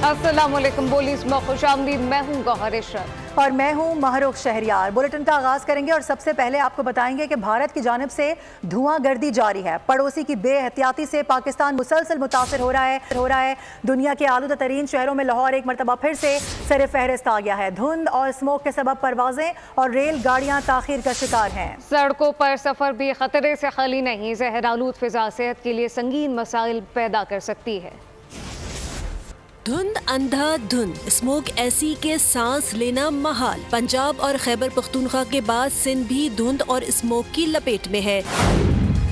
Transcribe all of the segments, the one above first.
अस्सलामुअलैकुम बोलीस में खुशामदीद। मैं हूँ गौहर इशरत और मैं हूँ महरुख शहरियार। बुलेटिन का आगाज करेंगे और सबसे पहले आपको बताएंगे कि भारत की जानिब से धुआंगर्दी जारी है। पड़ोसी की बेहतियाती से पाकिस्तान मुसलसल मुतासर हो रहा है। दुनिया के आलूदा तरीन शहरों में लाहौर एक मरतबा फिर से सर फहरिस्त आ गया है। धुंध और स्मोक के सबब परवाजें और रेल गाड़ियाँ ताखीर का शिकार हैं। सड़कों पर सफर भी खतरे से खाली नहीं। जहरालूद फिजा सेहत के लिए संगीन मसाइल पैदा कर सकती है। धुंध अंधाधुंध, स्मोक ऐसी के सांस लेना महाल। पंजाब और खैबर पख्तूनख्वा के बाद सिंध भी धुंध और स्मोक की लपेट में है।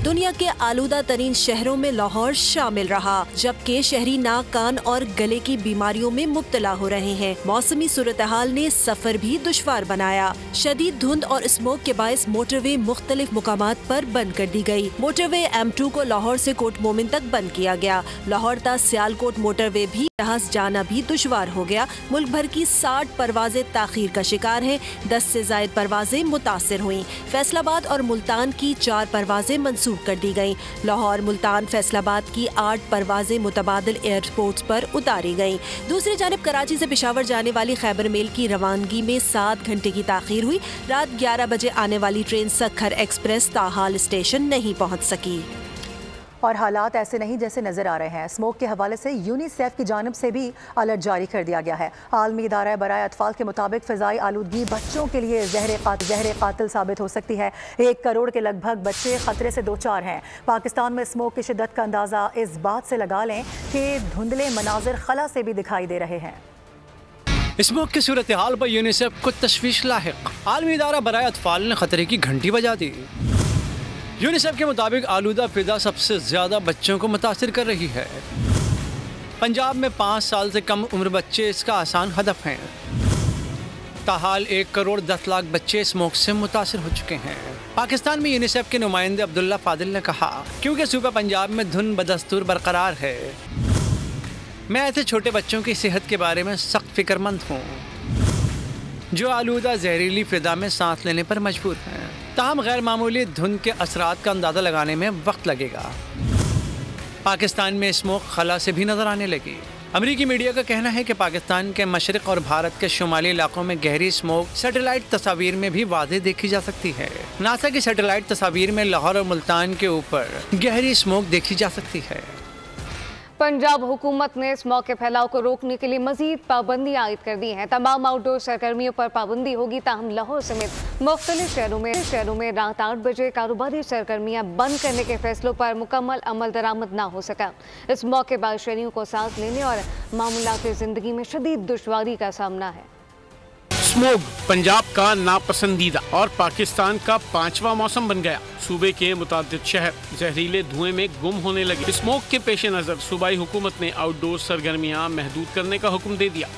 दुनिया के आलूदा तरीन शहरों में लाहौर शामिल रहा, जबकि शहरी नाक, कान और गले की बीमारियों में मुब्तला हो रहे हैं। मौसमी सूरत हाल ने सफर भी दुश्वार बनाया। शदीद धुंध और स्मोक के बायस मोटरवे मुख्तलिफ मुकामात पर बंद कर दी गई। मोटरवे M2 को लाहौर से कोट मोमिन तक बंद किया गया। लाहौर ता सियालकोट मोटरवे भी जहां जाना भी दुश्वार हो गया। मुल्क भर की 60 परवाजें ताखीर का शिकार हैं। 10 से जायद परवाजें मुतासिर हुई। फैसलाबाद और मुल्तान की 4 परवाजें मंसूख कर दी गयी। लाहौर, मुल्तान, फैसलाबाद की 8 परवाजें मुतबादिल एयरपोर्ट्स पर उतारी गयी। दूसरी जानिब कराची से पेशावर जाने वाली खैबर मेल की रवानगी में 7 घंटे की ताखीर हुई। रात 11 बजे आने वाली ट्रेन सखर एक्सप्रेस ताहाल स्टेशन नहीं पहुँच सकी। और हालात ऐसे नहीं जैसे नजर आ रहे हैं। स्मोक के हवाले से यूनिसेफ की जानिब से भी अलर्ट जारी कर दिया गया है। आलमी इदारा बराए अतफाल के मुताबिक फ़िज़ाई आलूदगी बच्चों के लिए ज़हर कातिल साबित हो सकती है। 1 करोड़ के लगभग बच्चे खतरे से दो चार हैं। पाकिस्तान में स्मोक की शिद्दत का अंदाज़ा इस बात से लगा लें कि धुंधले मनाजिर खला से भी दिखाई दे रहे हैं। स्मोक की सूरत हाल पर यूनिसेफ को तशवीश लाहिक। आलमी इदारा बराए अतफाल ने खतरे की घंटी बजा दी। यूनिसेफ के मुताबिक आलूदा फिजा सबसे ज्यादा बच्चों को मुतासिर कर रही है। पंजाब में 5 साल से कम उम्र बच्चे इसका आसान हदफ हैं। ताहाल 1 करोड़ 10 लाख बच्चे स्मोक से मुतासिर हो चुके हैं। पाकिस्तान में यूनिसेफ के नुमाइंदे अब्दुल्ला फादिल ने कहा, क्योंकि सूबा पंजाब में धुन बदस्तूर बरकरार है, मैं ऐसे छोटे बच्चों की सेहत के बारे में सख्त फिक्रमंद हूँ जो आलूदा जहरीली फिजा में सांस लेने पर मजबूर हैं। ताहम गैर मामूली धुंध के असरात का अंदाज़ा लगाने में वक्त लगेगा। पाकिस्तान में स्मोक खला से भी नजर आने लगी। अमरीकी मीडिया का कहना है कि पाकिस्तान के मशरिक और भारत के शुमाली इलाकों में गहरी स्मोक सैटेलाइट तस्वीर में भी वाज़ेह देखी जा सकती है। नासा की सैटेलाइट तस्वीर में लाहौर और मुल्तान के ऊपर गहरी स्मोक देखी जा सकती है। पंजाब हुकूमत ने स्मोक के फैलाव को रोकने के लिए मजीद पाबंदी आयद कर दी है। तमाम आउटडोर सरगर्मियों पर पाबंदी होगी। ताहम लाहौर समेत मुख्तलिफ शहरों में रात 8 बजे कारोबारी सरगर्मियाँ बंद करने के फैसलों पर मुकम्मल अमल दरामद ना हो सका। इस मौके पर शहरियों को सांस लेने और मामूलाती जिंदगी में शदीद दुश्वारी का सामना है। स्मोक पंजाब का नापसंदीदा और पाकिस्तान का 5वां मौसम बन गया। सूबे के मुतादिद शहर जहरीले धुएं में गुम होने लगे। स्मोक के पेश नज़र सूबाई हुकूमत ने आउटडोर सरगर्मियां महदूद करने का हुक्म दे दिया।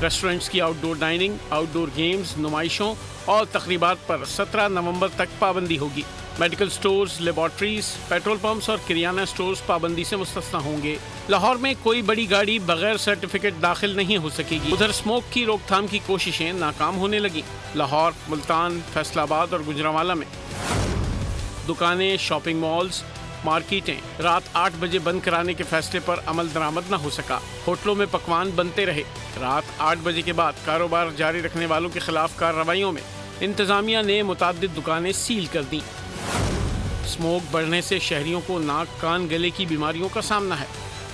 रेस्टोरेंट्स की आउटडोर डाइनिंग, आउटडोर गेम्स, नुमाइशों और तकरीबात पर 17 नवंबर तक पाबंदी होगी। Medical stores, laboratories, petrol pumps और किराना स्टोर्स पाबंदी से मुस्तस्ना होंगे। लाहौर में कोई बड़ी गाड़ी बगैर सर्टिफिकेट दाखिल नहीं हो सकेगी। उधर स्मोक की रोकथाम की कोशिशें नाकाम होने लगी। लाहौर, मुल्तान, फैसलाबाद और गुजरांवाला में दुकानें, शॉपिंग मॉल्स, मार्केटें रात 8 बजे बंद कराने के फैसले पर अमल दरामद न हो सका। होटलों में पकवान बनते रहे। रात 8 बजे के बाद कारोबार जारी रखने वालों के खिलाफ कार्रवाइयों में इंतजामिया ने मुतादिद दुकानें सील कर दी। स्मोक बढ़ने से शहरियों को नाक, कान, गले की बीमारियों का सामना है,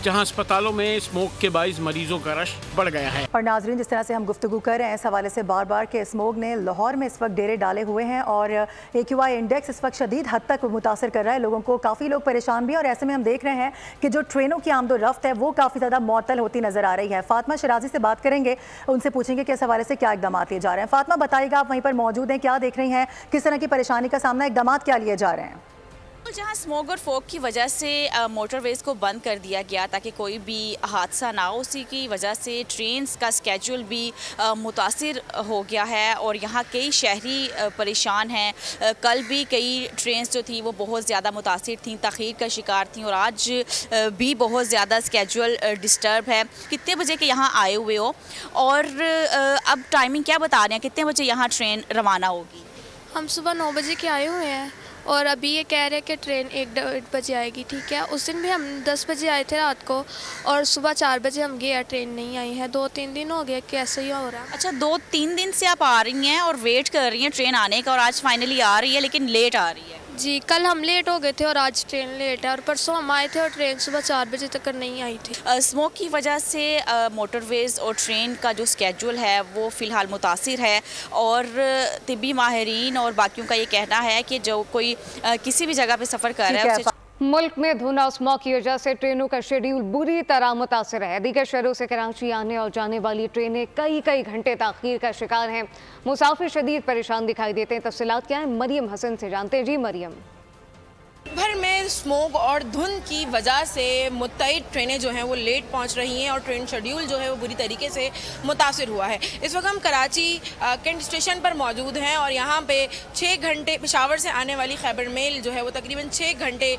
जहां अस्पतालों में स्मोक के बाइस मरीजों का रश बढ़ गया है। और नाजरीन, जिस तरह से हम गुफ्तगू कर रहे हैं इस हवाले से बार बार के स्मोक ने लाहौर में इस वक्त डेरे डाले हुए हैं और AQI इंडेक्स इस वक्त शदीद हद तक मुतासर कर रहा है लोगों को। काफ़ी लोग परेशान भी, और ऐसे में हम देख रहे हैं कि जो ट्रेनों की आमदो रफ्त है वो काफ़ी ज़्यादा मुअत्तल होती नजर आ रही है। फातिमा शराजी से बात करेंगे, उनसे पूछेंगे कि इस हवाले से क्या इकदाम लिए जा रहे हैं। फातिमा, बताइएगा, आप वहीं पर मौजूद हैं, क्या देख रही हैं, किस तरह की परेशानी का सामना, इकदाम क्या लिए जा रहे हैं? जहाँ स्मोक और फोक की वजह से मोटरवेज को बंद कर दिया गया ताकि कोई भी हादसा ना हो, उसी की वजह से ट्रेन्स का स्केड्यूल भी मुतासिर हो गया है और यहाँ कई शहरी परेशान हैं। कल भी कई ट्रेन्स जो थी वो बहुत ज़्यादा मुतासिर थी, तख़ीर का शिकार थी और आज भी बहुत ज़्यादा स्केड्यूल डिस्टर्ब है। कितने बजे के यहाँ आए हुए हो और अब टाइमिंग क्या बता रहे हैं, कितने बजे यहाँ ट्रेन रवाना होगी? हम सुबह 9 बजे के आए हुए हैं और अभी ये कह रहे हैं कि ट्रेन 1-1 बजे आएगी। ठीक है, उस दिन भी हम 10 बजे आए थे रात को और सुबह 4 बजे हम गए, ट्रेन नहीं आई है। 2-3 दिन हो गए, कैसे ही हो रहा है। अच्छा, 2-3 दिन से आप आ रही हैं और वेट कर रही हैं ट्रेन आने का, और आज फाइनली आ रही है लेकिन लेट आ रही है। जी, कल हम लेट हो गए थे और आज ट्रेन लेट है, और परसों हम आए थे और ट्रेन सुबह 4 बजे तक नहीं आई थी। स्मोक की वजह से मोटरवेज़ और ट्रेन का जो स्केड्यूल है वो फ़िलहाल मुतासिर है, और तिब्बी माहिरीन और बाकियों का ये कहना है कि जो कोई किसी भी जगह पे सफ़र कर रहा है उसे मुल्क में धुंध और स्मॉग की वजह से ट्रेनों का शेड्यूल बुरी तरह मुतासर है। दीगर शहरों से कराची आने और जाने वाली ट्रेनें कई घंटे ताख़ीर का शिकार हैं। मुसाफिर शदीद परेशान दिखाई देते हैं। तफसीलात क्या है, मरियम हसन से जानते हैं। जी मरियम। भर में स्मोक और धुंध की वजह से मुत्तईद ट्रेनें जो हैं वो लेट पहुंच रही हैं और ट्रेन शेड्यूल जो है वो बुरी तरीके से मुतासिर हुआ है। इस वक्त हम कराची कैंट स्टेशन पर मौजूद हैं और यहाँ पे 6 घंटे पेशावर से आने वाली खैबर मेल जो है वो तकरीबन 6 घंटे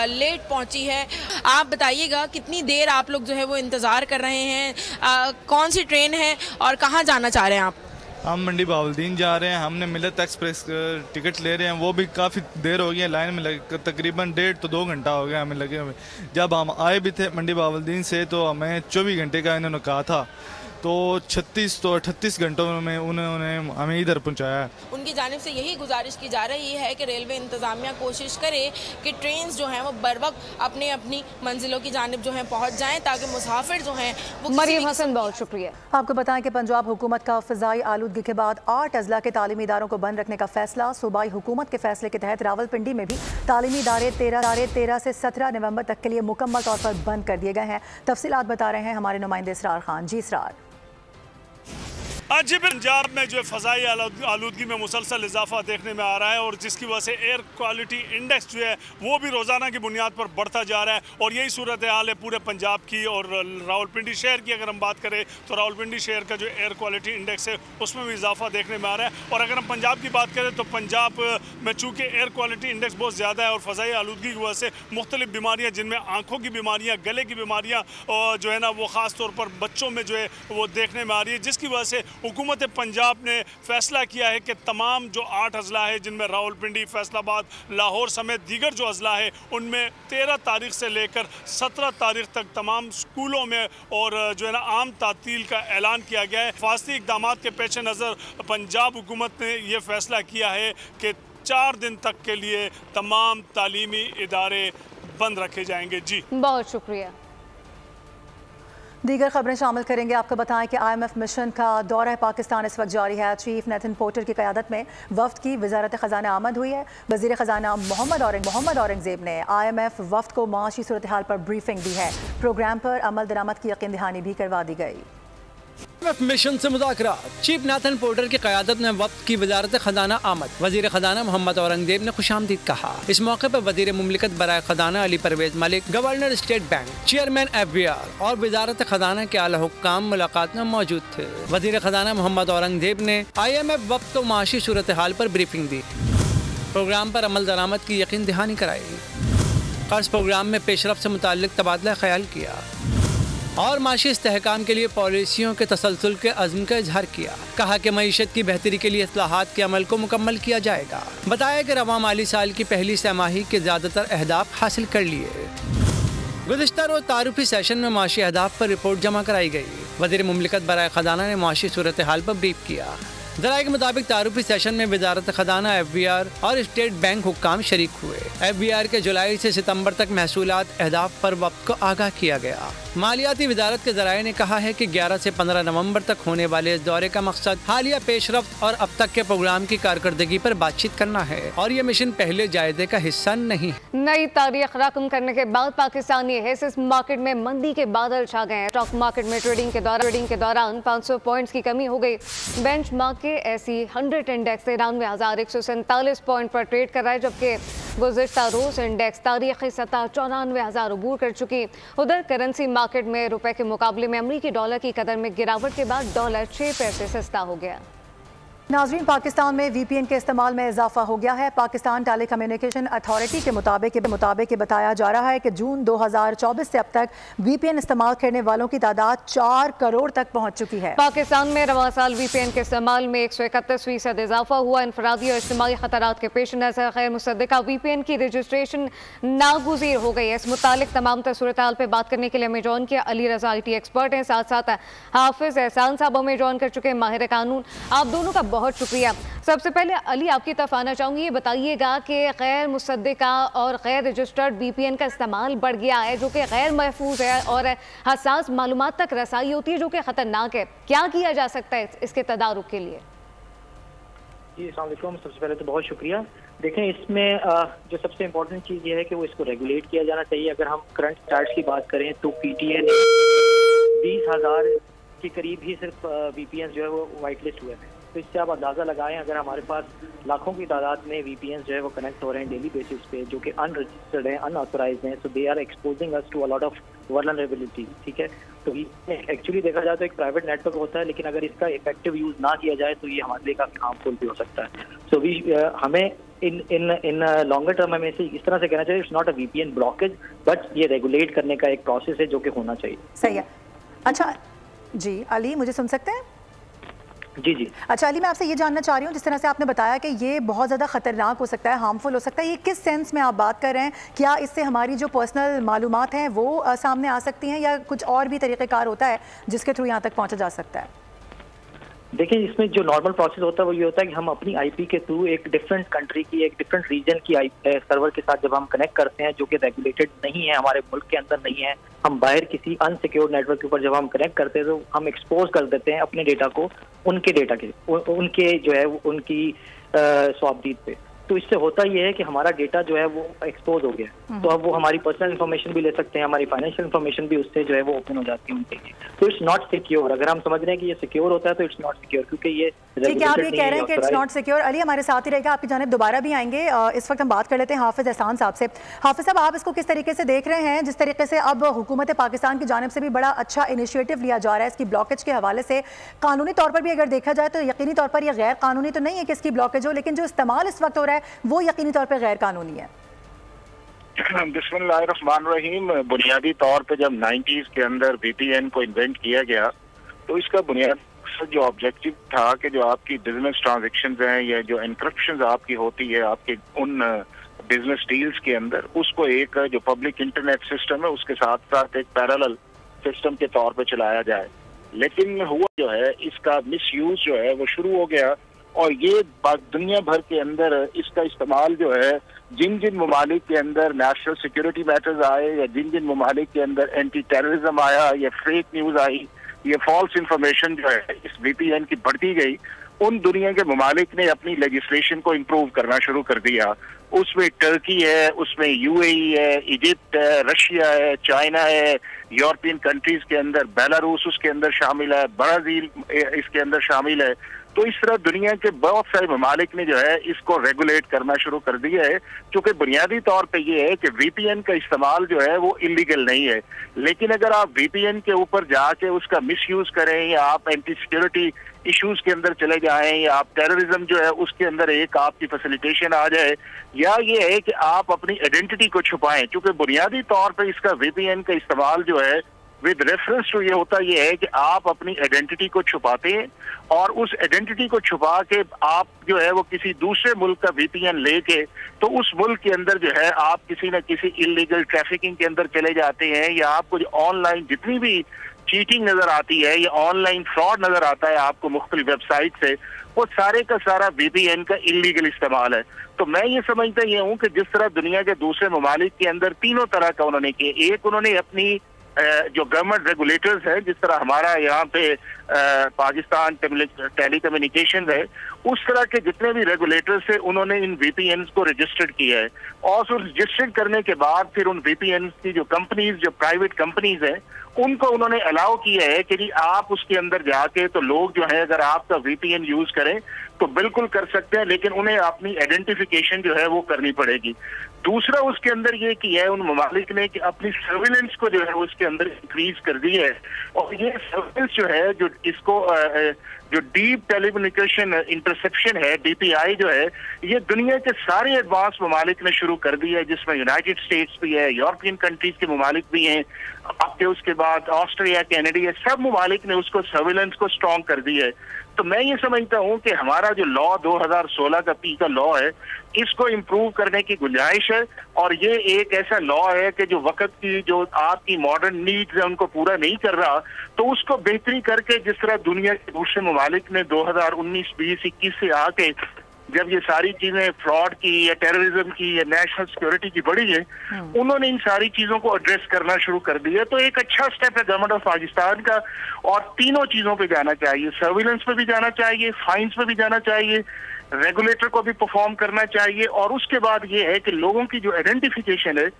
लेट पहुँची है। आप बताइएगा कितनी देर आप लोग जो है वो इंतज़ार कर रहे हैं, कौन सी ट्रेन है और कहाँ जाना चाह रहे हैं आप? हम मंडी बहाउद्दीन जा रहे हैं। हमने मिलत एक्सप्रेस टिकट ले रहे हैं, वो भी काफ़ी देर हो गई है लाइन में लगे, तकरीबन 1.5 से 2 घंटा हो गया हमें लगे हुए। जब हम आए भी थे मंडी बहाउद्दीन से तो हमें 24 घंटे का इन्होंने कहा था, तो 38 घंटों में उन्होंने हमें इधर पहुंचाया। उनकी जानिब से यही गुजारिश की जा रही है कि रेलवे इंतज़ामिया कोशिश करे कि ट्रेन जो हैं वो बर वक्त अपनी अपनी मंजिलों की जानिब जो हैं पहुंच जाएं, ताकि मुसाफिर जो हैं वो। मरियम हसन, बहुत शुक्रिया। आपको बताएं कि पंजाब हुकूमत का फ़िज़ाई आलूदगी के बाद 8 अजला के तालीमी इदारों को बंद रखने का फैसला। सूबाई हुकूमत के फैसले के तहत रावलपिंडी में भी तालीमी इदारे 13 से 17 नवंबर तक के लिए मुकम्मल तौर पर बंद कर दिए गए हैं। तफसीलात बता रहे हैं हमारे नुमाइंदे इसरार खान। जी इसरार। आज भी पंजाब में जो फ़ज़ाई आलूदगी में मुसलसल इजाफा देखने में आ रहा है, और जिसकी वजह से एयर क्वालिटी इंडेक्स जो है वो भी रोज़ाना की बुनियाद पर बढ़ता जा रहा है। और यही सूरत हाल है पूरे पंजाब की। और रावलपिंडी शहर की अगर हम बात करें तो रावलपिंडी शहर का जो एयर क्वालिटी इंडेक्स है उसमें भी इजाफा देखने में आ रहा है। और अगर हम पंजाब की बात करें तो पंजाब में चूँकि एयर क्वालिटी इंडेक्स बहुत ज़्यादा है और फ़ज़ाई आलूदगी की वजह से मुख्तलिफ बीमारियाँ, जिनमें आँखों की बीमारियाँ, गले की बीमारियाँ जो है ना वो ख़ास तौर पर बच्चों में जो है वो देखने में आ रही है, जिसकी वजह से हुकूमत पंजाब ने फैसला किया है कि तमाम जो 8 अजला है, जिनमें रावलपिंडी, फैसलाबाद, लाहौर समेत दीगर जो अजला है, उनमें 13 तारीख से लेकर 17 तारीख तक तमाम स्कूलों में और जो है ना आम तातील का ऐलान किया गया है। हिफाजती इक़दामात के पेश नज़र पंजाब हुकूमत ने यह फैसला किया है कि 4 दिन तक के लिए तमाम तालीमी इदारे बंद रखे जाएंगे। जी, बहुत शुक्रिया। दीगर खबरें शामिल करेंगे। आपको बताएं कि IMF मिशन का दौरा पाकिस्तान इस वक्त जारी है। चीफ नेथन पोर्टर की क़यादत में वफ्द की वज़ारत ख़जाना आमद हुई है। वज़ीर ख़जाना मोहम्मद औरंगज़ेब ने IMF वफ्द को माशी सूरत हाल पर ब्रीफिंग दी है। प्रोग्राम पर अमल दरामद की यकीन दहानी भी करवा दी गई। मिशन से मुज़ाकरा। चीफ नेथन पोर्टर की क़यादत में वक्त की वज़ारत ख़जाना आमद। वज़ीर ख़जाना मोहम्मद औरंगज़ेब ने खुशामदीद कहा। इस मौके पर वज़ीर मुमलिकत बराए ख़जाना Ali Parvez Malik, governor State Bank, chairman FBR और वज़ारत ख़जाना के आला हुक्काम मुलाकात में मौजूद थे। वज़ीर ख़जाना मोहम्मद औरंगज़ेब ने IMF वक्त को माशी सूरत हाल पर ब्रीफिंग दी। प्रोग्राम पर अमल दरामद की यकीन दहानी कराई। कर्ज प्रोग्राम में पेशरफ से मुताल्लिक तबादला ख्याल किया और माशी इस्तेहकाम के लिए पॉलिसियों के तसलसल के अज़्म का इजहार किया। कहा कि मईशत की बेहतरी के लिए इस्लाहात के अमल को मुकम्मल किया जाएगा। बताया कि रवा माली साल की पहली तिमाही के ज़्यादातर अहदाफ हासिल कर लिए। गुज़िश्ता रोज़ तारुफी सेशन में माशी अहदाफ पर रिपोर्ट जमा कराई गई। वज़ीर मुमलिकत बराए ख़जाना ने माशी सूरत हाल पर ब्रीफ किया। ज़राए के मुताबिक तारुफी सेशन में वज़ारत ख़जाना, FBR और स्टेट बैंक हुक्काम शरीक हुए। FBR के जुलाई से सितंबर तक महसूलात अहदाफ पर वक्त को आगाह किया गया। मालियाती वजारत के ज़राए ने कहा है कि 11 से 15 नवंबर तक होने वाले इस दौरे का मकसद हालिया पेशरफ्त और अब तक के प्रोग्राम की कारकर्दगी पर बातचीत करना है और ये मिशन पहले जायजे का हिस्सा नहीं। नई तारीख रकम करने के बाद पाकिस्तानी हेसिस मार्केट में मंदी के बादल छा गए हैं। स्टॉक मार्केट में ट्रेडिंग के दौरान 500 पॉइंट्स की कमी हो गई। बेंचमार्क के ऐसी 100 इंडेक्स 93,147 पॉइंट पर ट्रेड कर रहा है, जबकि गुज़िश्ता रोज इंडेक्स तारीखी सतह 94,000 अबूर कर चुकी। उधर करेंसी मार्केट में रुपए के मुकाबले में अमरीकी डॉलर की कदर में गिरावट के बाद डॉलर 6 पैसे सस्ता हो गया। नाजरीन, पाकिस्तान में VPN के इस्तेमाल में इजाफा हो गया है। पाकिस्तान टेली कम्युनिकेशन अथॉरिटी के मुताबिक बताया जा रहा है कि जून 2024 से अब तक VPN इस्तेमाल करने वालों की तादाद 4 करोड़ तक पहुंच चुकी है। पाकिस्तान में रवां साल VPN के इस्तेमाल में 131% इजाफा हुआ। इनफरादी और इज्तिमाई खतरात के पेश नज़र गैर मुसद्दिका VPN की रजिस्ट्रेशन नागुज़ीर हो गई है। इस मुतालिक तमाम सूरत हाल पर बात करने के लिए हमें जॉइन किया अली रजा IT एक्सपर्ट हैं, साथ साथ हाफिज एहसान साहब हमें जॉइन कर चुके हैं, माहिर कानून। आप दोनों का बहुत शुक्रिया। सबसे पहले अली, आपकी तरफ आना चाहूँगी, ये बताइएगा कि गैर मुसद्दिका और गैर रजिस्टर्ड VPN का इस्तेमाल बढ़ गया है, जो कि गैर महफूज है और हसास मालूमात तक रसाई होती है, जो कि ख़तरनाक है। क्या किया जा सकता है इसके तदारुक के लिए? जी अस्सलाम वालेकुम। सबसे पहले तो बहुत शुक्रिया। देखें, इसमें जो सबसे इम्पोर्टेंट चीज़ ये है कि वो इसको रेगुलेट किया जाना चाहिए। अगर हम करंट स्टार्ट की बात करें तो PTN 20,000 के करीब ही सिर्फ VPN जो है वो वाइट लिस्ट हुए हैं। तो इससे आप अंदाज़ा लगाएं, अगर हमारे पास लाखों की तादाद में VPN जो है वो कनेक्ट हो रहे हैं डेली बेसिस पे, जो कि अनरजिस्टर्ड हैं, अनऑथराइज्ड हैं, so they are exposing us to a lot of vulnerability. ठीक है, तो एक्चुअली देखा जाए तो एक प्राइवेट नेटवर्क होता है, लेकिन अगर इसका इफेक्टिव यूज़ ना किया जाए तो ये हमारे लिए काफ़ी हार्मफुल भी हो सकता है। सो हमें इन लॉन्गर टर्म हमें इस तरह से कहना चाहिए, it's not a VPN blockage, but ये रेगुलेट करने का एक प्रोसेस है जो कि होना चाहिए। सही है। अच्छा जी अली, मुझे सुन सकते हैं? जी जी। अच्छा अली, मैं आपसे ये जानना चाह रही हूँ, जिस तरह से आपने बताया कि ये बहुत ज़्यादा ख़तरनाक हो सकता है, हार्मफुल हो सकता है, ये किस सेंस में आप बात कर रहे हैं? क्या इससे हमारी जो पर्सनल मालूमात हैं वो सामने आ सकती हैं, या कुछ और भी तरीक़ेकार होता है जिसके थ्रू यहाँ तक पहुँचा जा सकता है? देखिए, इसमें जो नॉर्मल प्रोसेस होता है वो ये होता है कि हम अपनी IP के थ्रू एक डिफरेंट कंट्री की, एक डिफरेंट रीजन की सर्वर के साथ जब हम कनेक्ट करते हैं, जो कि रेगुलेटेड नहीं है, हमारे मुल्क के अंदर नहीं है, हम बाहर किसी अनसिक्योर नेटवर्क के ऊपर जब हम कनेक्ट करते हैं तो हम एक्सपोज कर देते हैं अपने डेटा को उनके जो है उनकी स्वाबदीद पे। तो इससे होता ये है कि हमारा डेटा जो है वो एक्सपोज हो गया, तो अब वो हमारी पर्सनल इन्फॉर्मेशन भी ले सकते हैं, हमारी फाइनेंशियल इन्फॉर्मेशन भी उससे जो है वो ओपन हो जाती है उनके लिए। तो इट्स नॉट सिक्योर। अगर हम समझ रहे हैं कि ये सिक्योर होता है तो इट्स नॉट सिक्योर, क्योंकि ये ठीक है, आप ये कह रहे हैं कि इट्स नॉट सिक्योर। अली हमारे साथ ही रहेगा, आपकी जानिब दोबारा भी आएंगे। इस वक्त हम बात कर लेते हैं हाफिज एहसान साहब से। हाफिज साहब, आप इसको किस तरीके से देख रहे हैं? जिस तरीके से अब हुकूमत पाकिस्तान की जानिब से भी बड़ा अच्छा इनिशिएटिव लिया जा रहा है इसकी ब्लॉकेज के हवाले से, कानूनी तौर पर भी अगर देखा जाए तो यकीनी तौर पर यह गैर कानूनी तो नहीं है कि इसकी ब्लॉकेज हो, लेकिन जो इस्तेमाल इस वक्त हो रहा है वो यकीनी तौर पर गैर कानूनी है। बिस्मिल्लाहिर्रहमानिर्रहीम। बुनियादी तौर पे जब 90s के अंदर VPN को इन्वेंट किया गया तो इसका बुनियादी जो ऑब्जेक्टिव था कि जो आपकी बिजनेस ट्रांजैक्शंस हैं या जो एनक्रिप्शन आपकी होती है आपके उन बिजनेस डील्स के अंदर, उसको एक जो पब्लिक इंटरनेट सिस्टम है उसके साथ साथ एक पैरेलल सिस्टम के तौर पे चलाया जाए। लेकिन हुआ जो है इसका मिसयूज जो है वो शुरू हो गया, और ये दुनिया भर के अंदर इसका इस्तेमाल जो है जिन जिन ममालिक के अंदर नेशनल सिक्योरिटी मैटर्स आए या जिन जिन ममालिक के अंदर एंटी टेररिज्म आया या फेक न्यूज आई, ये फॉल्स इंफॉर्मेशन जो है इस VPN की बढ़ती गई, उन दुनिया के ममालिक ने अपनी लेजिस्लेशन को इम्प्रूव करना शुरू कर दिया। उसमें टर्की है, उसमें UAE है, इजिप्ट है, रशिया है, चाइना है, यूरोपियन कंट्रीज के अंदर बेलारूस उसके अंदर शामिल है, ब्राजील इसके अंदर शामिल है। तो इस तरह दुनिया के बहुत सारे ममालिक ने जो है इसको रेगुलेट करना शुरू कर दिया है, क्योंकि बुनियादी तौर पे ये है कि VPN का इस्तेमाल जो है वो इलीगल नहीं है। लेकिन अगर आप VPN के ऊपर जाके उसका मिसयूज करें या आप एंटी सिक्योरिटी इश्यूज के अंदर चले जाएं या आप टेररिज्म जो है उसके अंदर एक आपकी फैसिलिटेशन आ जाए, या ये है कि आप अपनी आइडेंटिटी को छुपाएं, क्योंकि बुनियादी तौर पे इसका VPN का इस्तेमाल जो है विद रेफरेंस टू ये होता ये है कि आप अपनी आइडेंटिटी को छुपाते हैं और उस आइडेंटिटी को छुपा के आप जो है वो किसी दूसरे मुल्क का VPN लेके तो उस मुल्क के अंदर जो है आप किसी न किसी इलीगल ट्रैफिकिंग के अंदर चले जाते हैं, या आपको जो ऑनलाइन जितनी भी चीटिंग नजर आती है या ऑनलाइन फ्रॉड नजर आता है आपको मुख्तलिफ वेबसाइट से, वो सारे का सारा VPN का इलीगल इस्तेमाल है। तो मैं ये समझता ये हूँ कि जिस तरह दुनिया के दूसरे ममालिक के अंदर तीनों तरह का उन्होंने किए, एक उन्होंने अपनी जो गवर्नमेंट रेगुलेटर्स है, जिस तरह हमारा यहाँ पे पाकिस्तान टेली कम्युनिकेशन है, उस तरह के जितने भी रेगुलेटर्स है उन्होंने इन VPNs को रजिस्टर्ड किया है, और उस रजिस्टर्ड करने के बाद फिर उन VPNs की जो कंपनीज, जो प्राइवेट कंपनीज है, उनको उन्होंने अलाउ किया है कि जी आप उसके अंदर जाके तो लोग जो है अगर आपका VPN यूज करें तो बिल्कुल कर सकते हैं, लेकिन उन्हें अपनी आइडेंटिफिकेशन जो है वो करनी पड़ेगी। दूसरा उसके अंदर ये किया है उन ममालिक ने कि अपनी सर्विलेंस को जो है उसके अंदर इंक्रीज कर दी है, और ये सर्विलेंस जो है जो इसको जो डीप टेलीकम्युनिकेशन इंटरसेप्शन है, DPI जो है, ये दुनिया के सारे एडवांस ममालिक ने शुरू कर दिया है, जिसमें यूनाइटेड स्टेट्स भी है, यूरोपियन कंट्रीज के ममालिक भी हैं, आपके उसके बाद ऑस्ट्रेलिया, कनाडा, सब ममालिक ने उसको सर्विलेंस को स्ट्रॉन्ग कर दिया है। तो मैं ये समझता हूँ कि हमारा जो लॉ 2016 का पी का लॉ है, इसको इम्प्रूव करने की गुंजाइश है, और ये एक ऐसा लॉ है कि जो वक्त की जो आपकी मॉडर्न नीड्स है उनको पूरा नहीं कर रहा, तो उसको बेहतरी करके जिस तरह दुनिया के दूसरे ममालिक ने 2019, 20, 21 से आके जब ये सारी चीजें फ्रॉड की या टेररिज्म की या नेशनल सिक्योरिटी की बढ़ी है, उन्होंने इन सारी चीजों को एड्रेस करना शुरू कर दिया। तो एक अच्छा स्टेप है गवर्नमेंट ऑफ पाकिस्तान का, और तीनों चीजों पे जाना चाहिए, सर्विलेंस पे भी जाना चाहिए, फाइन्स पे भी जाना चाहिए, रेगुलेटर को भी परफॉर्म करना चाहिए, और उसके बाद ये है कि लोगों की जो आइडेंटिफिकेशन है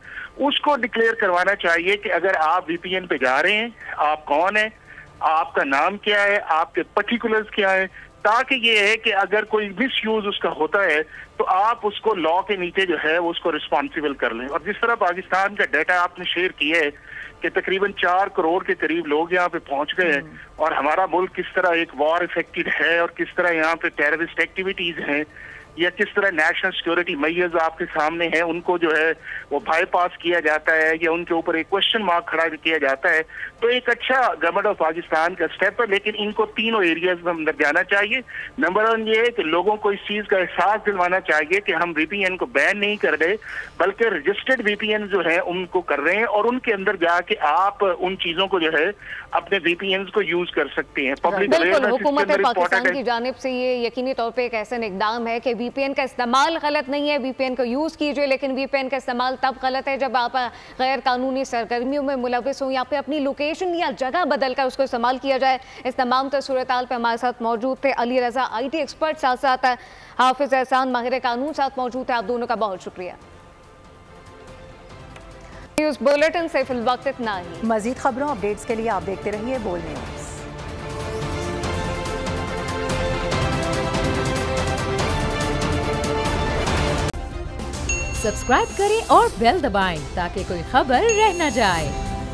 उसको डिक्लेयर करवाना चाहिए कि अगर आप VPN पे जा रहे हैं, आप कौन है, आपका नाम क्या है, आपके पर्टिकुलर्स क्या है, ताकि ये है कि अगर कोई मिस यूज उसका होता है तो आप उसको लॉ के नीचे जो है वो उसको रिस्पॉन्सिबल कर लें। और जिस तरह पाकिस्तान का डाटा आपने शेयर किया है कि तकरीबन 4 करोड़ के करीब लोग यहाँ पे पहुंच गए हैं, और हमारा मुल्क किस तरह एक वॉर इफेक्टेड है, और किस तरह यहाँ पे टेररिस्ट एक्टिविटीज हैं, या किस तरह नेशनल सिक्योरिटी मेजर्स आपके सामने हैं, उनको जो है वो बाईपास किया जाता है या उनके ऊपर एक क्वेश्चन मार्क खड़ा किया जाता है। तो एक अच्छा गवर्नमेंट ऑफ पाकिस्तान का स्टेप है, लेकिन इनको तीनों एरियाज में अंदर जाना चाहिए। नंबर 1 ये है कि लोगों को इस चीज का एहसास दिलवाना चाहिए कि हम VPN को बैन नहीं कर रहे, बल्कि रजिस्टर्ड VPN जो है उनको कर रहे हैं, और उनके अंदर जाके आप उन चीजों को जो है अपने VPN को यूज कर सकते हैं। पब्लिक हुकूमत पाकिस्तान की जानिब से ये यकीनी तौर पर एक ऐसा इकदाम है कि VPN का इस्तेमाल गलत नहीं है, VPN को यूज कीजिए, लेकिन VPN का इस्तेमाल तब गलत है जब आप गैर कानूनी सरगर्मियों में मुलविस हो, या फिर अपनी लोकेशन या जगह बदलकर उसको इस्तेमाल किया जाए। इस तमाम सूरत हाल पर हमारे साथ मौजूद थे अली रजा IT एक्सपर्ट, साथ साथ हाफिज एहसान माहिर कानून साथ मौजूद है। आप दोनों का बहुत शुक्रिया। न्यूज़ बुलेटिन से फिल वक्त इतना ही। मजीद खबरों अपडेट्स के लिए आप देखते रहिए बोल न्यूज़। सब्सक्राइब करें और बेल दबाएं ताकि कोई खबर रह न जाए।